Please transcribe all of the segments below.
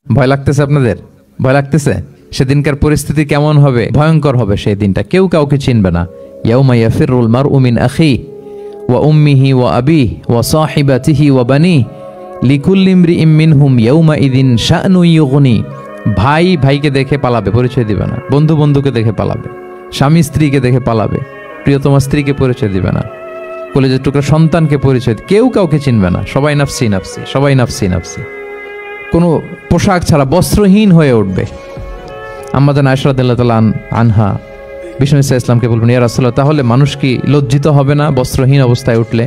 ভয় লাগতেছে আপনাদের? ভয় লাগতেছে? সেদিনকার পরিস্থিতি কেমন হবে? ভয়ঙ্কর হবে সেই দিনটা, কেউ কাউকে চিনবে না। ইয়াউমা ইয়াফিরুল মারউ মিন আখিহি ওয়া উম্মিহি ওয়া আবিহি ওয়া সাহিবাতিহি ওয়া বানিহি লিকুল্লি ইমরিইম মিনহুম ইয়াউমা ইযিন শা'নু ইউগনি। ভাই ভাইকে দেখে পালাবে, পরিচয় দিবে না। বন্ধু বন্ধুকে দেখে পালাবে, স্বামী স্ত্রীকে দেখে পালাবে, প্রিয়তমা স্ত্রীকে পরিচয় দিবে না, কলেজের টুকরা সন্তানকে পরিচয়, কেউ কাউকে চিনবে না। সবাই নাফসি নাফসি, সবাই নাফসি নাফসি। কোনো পোশাক ছাড়া বস্ত্রহীন হয়ে উঠবে। আম্মা জান আয়েশা রাদিয়াল্লাহু তাআলা আনহা বিষ্ণু ইসলামকে বলবেন, ইয়া রাসূলুল্লাহ, তাহলে মানুষ কি লজ্জিত হবে না বস্ত্রহীন অবস্থায় উঠলে?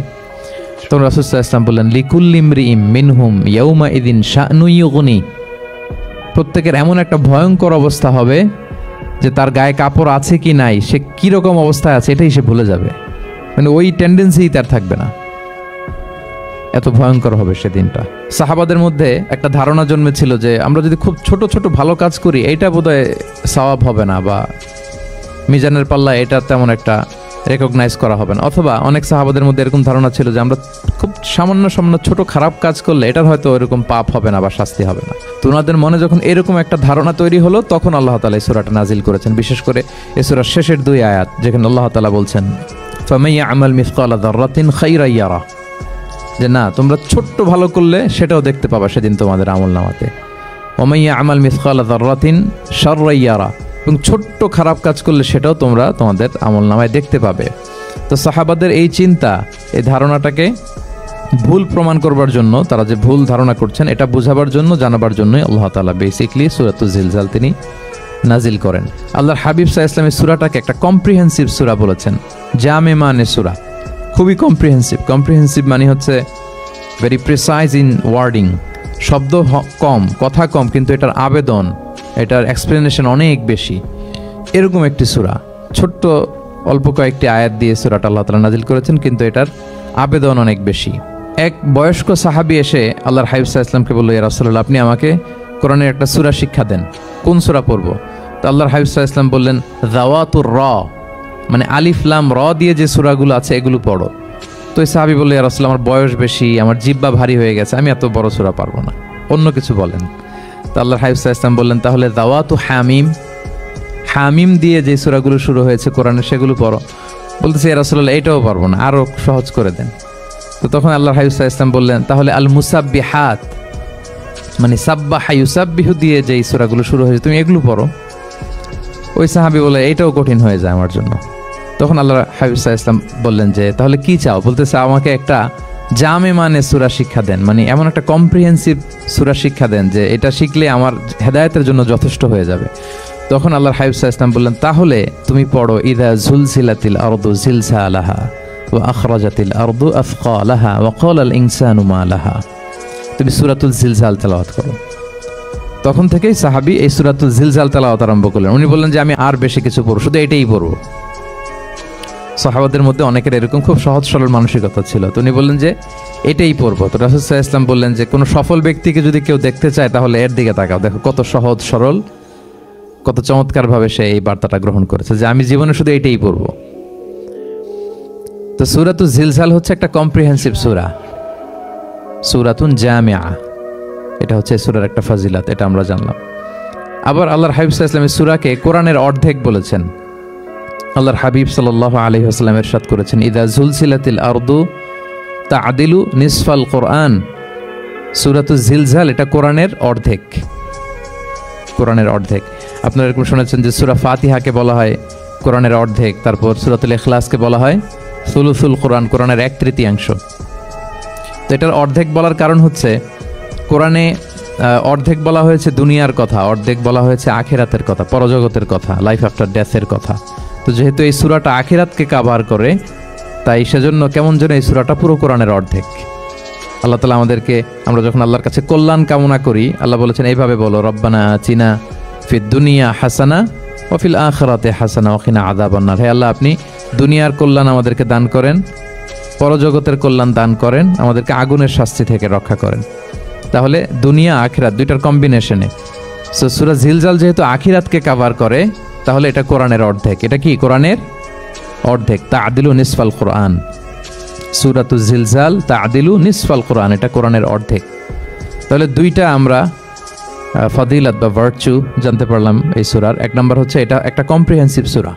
তখন রাসূল সাল্লাল্লাহু আলাইহি ওয়াসাল্লাম বললেন, লিকুল্লি ইমরিইম মিনহুম ইয়াউমা ইযিন শা'নু ইউগনি। প্রত্যেকের এমন একটা ভয়ঙ্কর অবস্থা হবে যে তার গায়ে কাপড় আছে কি নাই, সে কিরকম অবস্থায় আছে এটাই সে ভুলে যাবে। মানে ওই টেন্ডেন্সিই তার থাকবে না, এত ভয়ঙ্কর হবে সেদিনটা। সাহাবাদের মধ্যে একটা ধারণা জন্মেছিল যে আমরা যদি খুব ছোট ছোট ভালো কাজ করি এইটা বোধহয় সওয়াব হবে না, বা মিজানের পাল্লা এটা তেমন একটা রেকগনাইজ করা হবে না। অথবা অনেক সাহাবাদের মধ্যে এরকম ধারণা ছিল যে আমরা খুব সামান্য সামান্য ছোট খারাপ কাজ করলে এটার হয়তো এরকম পাপ হবে না বা শাস্তি হবে না। তো ওনাদের মনে যখন এরকম একটা ধারণা তৈরি হলো, তখন আল্লাহ তাআলা এই সূরাটা নাজিল করেছেন। বিশেষ করে এই সূরার শেষের 2 আয়াত, যেখানে আল্লাহ তাআলা বলছেন, ফামান ইয়া'মাল মিসকালা যাররাতিন খায়রান ইয়ারা, যে না, তোমরা ছোট্ট ভালো করলে সেটাও দেখতে পাবা সেদিন তোমাদের আমলনামাতে। ওমান ইয়া'মাল মিসকালা যাররাতিন শাররান ইয়ারা, এবং ছোট্ট খারাপ কাজ করলে সেটাও তোমরা তোমাদের আমলনামায় দেখতে পাবে। তো সাহাবাদের এই চিন্তা, এই ধারণাটাকে ভুল প্রমাণ করবার জন্য, তারা যে ভুল ধারণা করছেন এটা বোঝাবার জন্য, জানাবার জন্যই আল্লাহ তাআলা বেসিক্যালি সূরাতুল জিলজাল তিনি নাজিল করেন। আল্লাহর হাবিব সাল্লাল্লাহু আলাইহি ওয়াসাল্লাম সূরাটাকে একটা কম্প্রিহেন্সিভ সূরা বলেছেন, জামে মানে সূরা, খুবই কম্প্রিহেন্সিভ। কম্প্রিহেন্সিভ মানে হচ্ছে ভেরি প্রিসাইজ ইন ওয়ার্ডিং, শব্দ কম, কথা কম, কিন্তু এটার আবেদন, এটার এক্সপ্লেনেশন অনেক বেশি। এরকম একটি সূরা, ছোট্ট অল্প কয়েকটি আয়াত দিয়ে সূরাটা আল্লাহ তাআলা নাজিল করেছেন, কিন্তু এটার আবেদন অনেক বেশি। এক বয়স্ক সাহাবী এসে আল্লাহর হাবিব সাল্লাল্লাহু আলাইহি ওয়াসাল্লামকে বলল, ইয়া রাসূলুল্লাহ, আপনি আমাকে কোরআনের একটা সূরা শিক্ষা দেন, কোন সূরা পড়ব? তো আল্লাহর হাবিব সাল্লাল্লাহু আলাইহি ওয়াসাল্লাম বললেন, যাওয়াতুর র, মানে আলিফ লাম র দিয়ে যে সূরাগুলো আছে এগুলো পড়ো। তো এই সাহাবী বলল, ইয়া রাসূলুল্লাহ, আমার বয়স বেশি, আমার জিহ্বা ভারী হয়ে গেছে, আমি এত বড় সূরা পারবো না, অন্য কিছু বলেন। তো আল্লাহর হাবিব সাল্লাল্লাহু আলাইহি ওয়াসাল্লাম বললেন, তাহলে যাওয়াতু হামিম, হামিম দিয়ে যে সূরাগুলো শুরু হয়েছে কোরআনে সেগুলো পড়ো। বলতেছে, ইয়া রাসূলুল্লাহ, এটাও পারবো না, আরো সহজ করে দেন। তো তখন আল্লাহর হাবিব সাল্লাল্লাহু আলাইহি ওয়াসাল্লাম বললেন, তাহলে আল মুসাব্বিহাত, মানে সাব্বাহা ইউসাব্বিহু দিয়ে যে সূরাগুলো শুরু হয়েছে তুমি এগুলো পড়ো। ওই সাহাবী বলে, এটাও কঠিন হয়ে যায় আমার জন্য। তখন আল্লাহর হাবিব সাল্লাল্লাহু আলাইহি ওয়াসাল্লাম বললেন যে, তাহলে কি চাও? বলতেছে, আমাকে একটা জামে মানে সূরা শিক্ষা দেন, মানে এমন একটা কম্প্রিহেন্সিভ সূরা শিক্ষা দেন যে এটা শিখলে আমার হেদায়েতের জন্য যথেষ্ট হয়ে যাবে। তখন আল্লাহর হাবিব সাল্লাল্লাহু আলাইহি ওয়াসাল্লাম বললেন, তাহলে তুমি পড়ো, ইযা যুলজিলাতিল আরদু জিলজালাহা ওয়া আখরাজাতিল আরদু আথকালাহা ওয়া ক্বালাল ইনসানু মা লাহা। তুমি সূরাতুল জিলজাল তেলাওয়াত করো। তখন থেকেই সাহাবী এই সূরাতুল জিলজাল তেলাওয়াত আরম্ভ করলেন। উনি বললেন যে আমি আর বেশি কিছু পড়ব, শুধু এটাই পড়ব। সাহাবাদের মধ্যে অনেকের এরকম খুব সহজ সরল মানসিকতা ছিল, তো উনি বললেন যে এটাই পড়ব। তো রাসূল সাল্লাল্লাহু আলাইহি ওয়াসাল্লাম বললেন যে কোনো সফল ব্যক্তিকে যদি কেউ দেখতে চায় তাহলে এর দিকে তাকাও, দেখো কত সহজ সরল, কত চমৎকারভাবে সে এই বার্তাটা গ্রহণ করেছে যে আমি জীবনে শুধু এটাই পড়ব। তো সূরাতুল জিলজাল হচ্ছে একটা কম্প্রিহেন্সিভ সূরা, সূরাতুন জামিআ, এটা হচ্ছে সূরার একটা ফাজিলাত, এটা আমরা জানলাম। আবার আল্লাহর হাবিব সাল্লাল্লাহু আলাইহি ওয়াসাল্লাম সূরাকে কোরআনের অর্ধেক বলেছেন। আল্লাহর হাবিব সাল্লাল্লাহু আলাইহি ওয়াসাল্লাম ইরশাদ করেছেন, ইযা যুলজিলাতিল আরদু তা'দিলু নিসফাল কোরআন। সূরাতুল জিলজাল এটা কোরআনের অর্ধেক, কোরআনের অর্ধেক। আপনারা এরকম শুনেছেন যে সূরা ফাতিহাকে বলা হয় কোরআনের অর্ধেক, তারপর সূরাতুল ইখলাসকে বলা হয় সুলুসুল কোরআন, কোরআনের 1/3। তো এটার অর্ধেক বলার কারণ হচ্ছে কোরআনে অর্ধেক বলা হয়েছে দুনিয়ার কথা, অর্ধেক বলা হয়েছে আখিরাতের কথা, পরজগতের কথা, লাইফ আফটার ডেথের কথা। তো যেহেতু এই সূরাটা আখিরাতকে কভার করে, তাই সেজন্য কেমন যেন এই সূরাটা পুরো কোরআনের অর্ধেক। আল্লাহ তাআলা আমাদেরকে, আমরা যখন আল্লাহর কাছে কল্যাণ কামনা করি, আল্লাহ বলেছেন এইভাবে বলো, রব্বানা আতিনা ফিদ দুনিয়া হাসানা ওয়া ফিল আখিরাতি হাসানা ওয়া কিনা আযাবান নার। হে আল্লাহ, আপনি দুনিয়ার কল্যাণ আমাদেরকে দান করেন, পরজগতের কল্যাণ দান করেন, আমাদেরকে আগুনের শাস্তি থেকে রক্ষা করেন। তাহলে দুনিয়া আখিরাত দুইটার কম্বিনেশনে। সো সূরা জিলজাল যেহেতু আখিরাতকে কভার করে, তাহলে এটা কোরআনের অর্ধেক। এটা কি কোরআনের অর্ধেক, তা'দিলু নিসফাল কোরআন। সূরাতুল জিলজাল তা'দিলু নিসফাল কোরআন, এটা কোরআনের অর্ধেক। তাহলে দুইটা আমরা ফাদিলাত বা ভার্চু জানতে পারলাম এই সূরার। 1 নম্বর হচ্ছে এটা একটা কম্প্রিহেন্সিভ সূরা।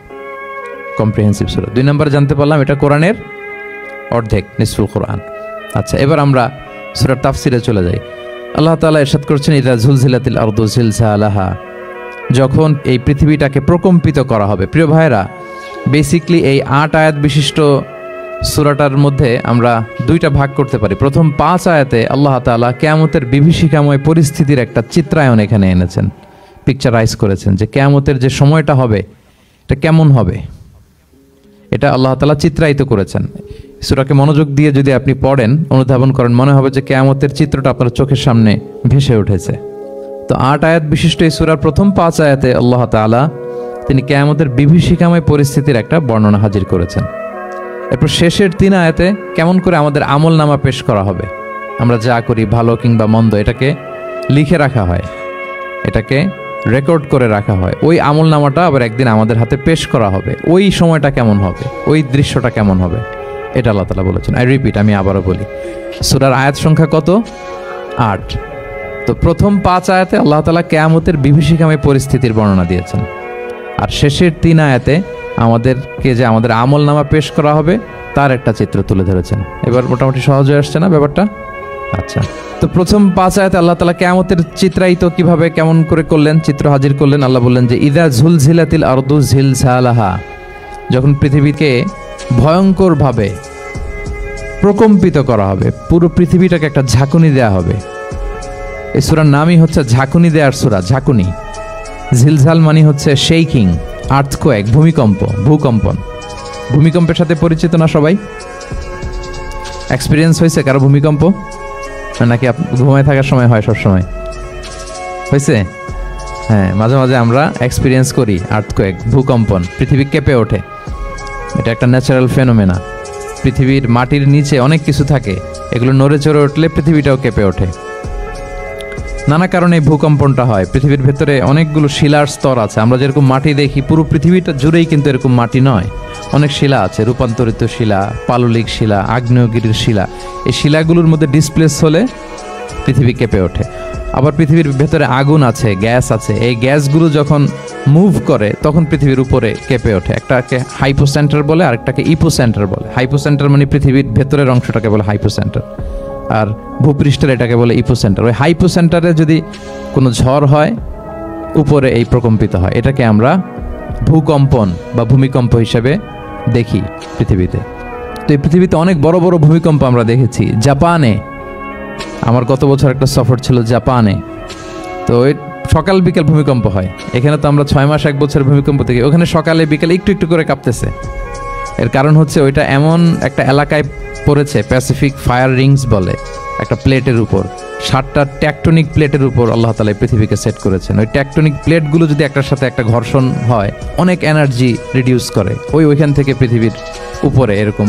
2 নম্বর জানতে পারলাম এটা কোরআনের অর্ধেক, নিসফুল কোরআন। আচ্ছা, এবার আমরা সূরার তাফসিরে চলে যাই। আল্লাহ তাআলা ইরশাদ করছেন, ইযা যুলজিলাতিল আরদু জিলজালাহা, যখন এই পৃথিবীটাকে প্রকম্পিত করা হবে। প্রিয় ভাইরা, বেসিকলি এই 8 আয়াত বিশিষ্ট সূরাটার মধ্যে আমরা 2টা ভাগ করতে পারি। প্রথম 5 আয়াতে আল্লাহ তাআলা কিয়ামতের বিভীষিকাময় পরিস্থিতির একটা চিত্রায়ন এখানে এনেছেন, পিকচারাইজ করেছেন যে কিয়ামতের যে সময়টা হবে এটা কেমন হবে, এটা আল্লাহ তাআলা চিত্রায়িত করেছেন। সূরাকে মনোযোগ দিয়ে যদি আপনি পড়েন, অনুধাবন করেন, মনে হবে যে কিয়ামতের চিত্রটা আপনার চোখের সামনে ভেসে উঠেছে। তো 8 আয়াত বিশিষ্ট এই সূরার প্রথম 5 আয়াতে আল্লাহ তাআলা তিনি কিয়ামতের বিভীষিকাময় পরিস্থিতির একটা বর্ণনা হাজির করেছেন। এরপর শেষের 3 আয়াতে কেমন করে আমাদের আমল নামা পেশ করা হবে, আমরা যা করি ভালো কিংবা মন্দ, এটাকে লিখে রাখা হয়, এটাকে রেকর্ড করে রাখা হয়। ওই আমল নামাটা আবার একদিন আমাদের হাতে পেশ করা হবে। ওই সময়টা কেমন হবে, ওই দৃশ্যটা কেমন হবে, এটা আল্লাহ তাআলা বলেছেন। আমি আবারও বলি, সূরার আয়াত সংখ্যা কত? 8। তো প্রথম 5 আয়াতে আল্লাহ তাআলা কিয়ামতের বিভীষিকাময় পরিস্থিতির বর্ণনা দিয়েছেন, আর শেষের 3 আয়াতে আমাদেরকে যে আমাদের আমল নামা পেশ করা হবে তার একটা চিত্র তুলে ধরেছেন। এবার মোটামুটি সহজ হয়ে আসছে না ব্যাপারটা? আচ্ছা, তো প্রথম 5 আয়াতে আল্লাহ তাআলা কিয়ামতের চিত্রায়িত কিভাবে কেমন করে করলেন, চিত্র হাজির করলেন। আল্লাহ বললেন যে ইযা যুলজিলাতিল আরদু জিলজালাহা, যখন পৃথিবীকে ভয়ঙ্করভাবে প্রকম্পিত করা হবে, পুরো পৃথিবীটাকে একটা ঝাঁকুনি দেয়া হবে। এই সূরার নামই হচ্ছে ঝাঁকুনি দেওয়ার সূরা। ঝাঁকুনি, জিলজাল মানে হচ্ছে শেকিং, আর্থকোয়েক, ভূমিকম্প, ভূকম্পন। ভূমিকম্পের সাথে পরিচিত না সবাই? এক্সপিরিয়েন্স হয়েছে কারো ভূমিকম্প? নাকি ঘুমায় থাকার সময় হয়? সব সময় হয়েছে? হ্যাঁ, মাঝে মাঝে আমরা এক্সপিরিয়েন্স করি আর্থকোয়েক, ভূকম্পন। পৃথিবী কেঁপে ওঠে, এটা একটা ন্যাচারাল ফেনোমেনা। পৃথিবীর মাটির নিচে অনেক কিছু থাকে, এগুলো নড়ে চড়ে উঠলে পৃথিবীটাও কেঁপে ওঠে। নানা কারণে ভূকম্পনটা হয়। পৃথিবীর ভেতরে অনেকগুলো শিলার স্তর আছে। আমরা যেরকম মাটি দেখি, পুরো পৃথিবীটা জুড়েই কিন্তু এরকম মাটি নয়, অনেক শিলা আছে, রূপান্তরিত শিলা, পাললিক শিলা, আগ্নেয়গিরির শিলা। এই শিলাগুলোর মধ্যে ডিসপ্লেস হলে পৃথিবী কেঁপে ওঠে। আবার পৃথিবীর ভেতরে আগুন আছে, গ্যাস আছে। এই গ্যাসগুলো যখন মুভ করে তখন পৃথিবীর উপরে কেঁপে ওঠে। একটাকে হাইপোসেন্টার বলে, আরেকটাকে ইপোসেন্টার বলে। হাইপোসেন্টার মানে পৃথিবীর ভেতরের অংশটাকে বলে হাইপোসেন্টার, আর ভূপৃষ্ঠের এটাকে বলে ইপোসেন্টার। ওই হাইপোসেন্টারে যদি কোনো ঝড় হয়, উপরে এই প্রকম্পিত হয়। এটাকে আমরা ভূকম্পন বা ভূমিকম্প হিসেবে দেখি পৃথিবীতে। তো এই পৃথিবীতে অনেক বড় বড় ভূমিকম্প আমরা দেখেছি। জাপানে, আমার গত বছর একটা সফর ছিল জাপানে, তো সকাল বিকেল ভূমিকম্প হয়। এখানে তো আমরা 6 মাস 1 বছর ভূমিকম্প দেখি, ওখানে সকালে বিকেলে একটু একটু করে কাঁপতেছে। এর কারণ হচ্ছে ওইটা এমন একটা এলাকায় পড়েছে, প্যাসিফিক ফায়ার রিংস বলে, একটা প্লেটের উপর, 7টা ট্যাকটনিক প্লেটের উপর আল্লাহ তাআলা পৃথিবীকে সেট করেছেন। ওই ট্যাকটনিক প্লেটগুলো যদি একটার সাথে একটা ঘর্ষণ হয়, অনেক এনার্জি রিডিউস করে। ওইখান থেকে পৃথিবীর উপরে এরকম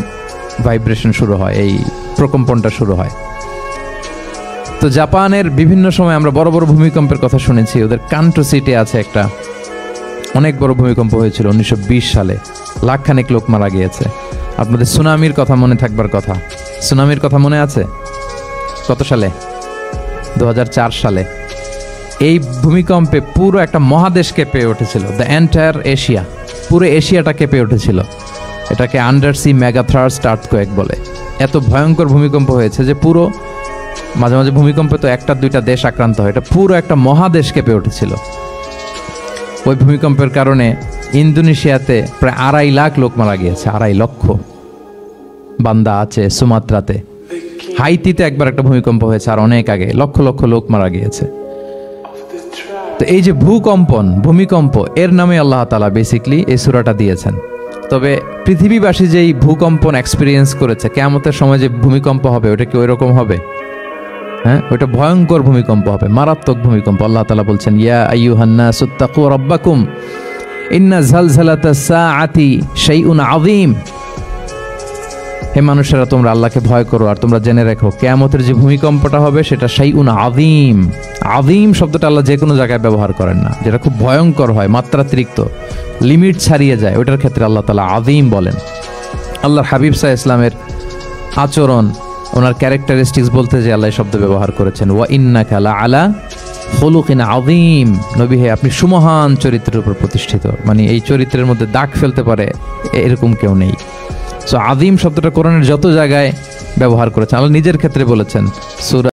ভাইব্রেশন শুরু হয়, এই প্রকম্পনটা শুরু হয়। তো জাপানের বিভিন্ন সময় আমরা বড় বড় ভূমিকম্পের কথা শুনেছি। ওদের কান্টো সিটি আছে একটা, অনেক বড় ভূমিকম্প হয়েছিল 1920 সালে, লাখখানেক লোক মারা গিয়েছে। আপনাদের সুনামির কথা মনে থাকবার কথা, সুনামির কথা মনে আছে? কত সালে? 2004 সালে। এই ভূমিকম্পে পুরো একটা মহাদেশ কেঁপে উঠেছিল, দ্য এন্টায়ার এশিয়া, পুরো এশিয়াটা কেঁপে উঠেছিল। এটাকে আন্ডারসি মেগাথ্রাস্ট আর্থকোয়েক বলে। এত ভয়ঙ্কর ভূমিকম্প হয়েছে যে পুরো, মাঝে মাঝে ভূমিকম্পে তো 1-2টা দেশ আক্রান্ত হয়, এটা পুরো একটা মহাদেশ কেঁপে উঠেছিল। ওই ভূমিকম্পের কারণে ইন্দোনেশিয়াতে প্রায় 2.5 লাখ লোক মারা গিয়েছে, 2.5 লক্ষ। বান্দা আছে সুমাত্রাতে। হাইতিতে একবার একটা ভূমিকম্প হয়েছে, আর অনেক আগে, লক্ষ লক্ষ লোক মারা গিয়েছে। তো এই যে ভূকম্পন, ভূমিকম্প, এর নামে আল্লাহ তাআলা বেসিকলি এই সূরাটা দিয়েছেন। তবে পৃথিবীবাসী যেই ভূকম্পন এক্সপিরিয়েন্স করেছে, কিয়ামতের সময় যে ভূমিকম্প হবে ওটা কি ওই রকম হবে? হ্যাঁ, ওটা ভয়ঙ্কর ভূমিকম্প হবে, মারাত্মক ভূমিকম্প। আল্লাহ তাআলা বলছেন, ইয়া আইয়ুহান নাসু তাকু রাব্বাকুম ইন্না যালজালাতাস সাআতি শাইউন আযীম। হে মানুষেরা, তোমরা আল্লাহকে ভয় করো, আর তোমরা জেনে রাখো কিয়ামতের যে ভূমিকম্পটা হবে সেটা শাইউন আযীম। আযীম শব্দটা আল্লাহ যে কোনো জায়গায় ব্যবহার করেন না। যেটা খুব ভয়ঙ্কর হয়, মাত্রাতিরিক্ত, লিমিট ছাড়িয়ে যায়, ওটার ক্ষেত্রে আল্লাহ তাআলা আযীম বলেন। আল্লাহর হাবিব সাল্লাল্লাহু আলাইহি ওয়াসাল্লামের আচরণ, ওনার ক্যারেক্টারিস্টিক্স বলতে যে আল্লাহ শব্দ ব্যবহার করেছেন, ওয়া ইন্নাকা লা আলা খুলুকিন আযীম, নবী হে আপনি সুমহান চরিত্রের উপর প্রতিষ্ঠিত, মানে এই চরিত্রের মধ্যে দাগ ফেলতে পারে এরকম কেউ নেই। সো আযীম শব্দটা কোরআনের যত জায়গায় ব্যবহার করেছেন, আল্লাহ নিজের ক্ষেত্রে বলেছেন। সূরা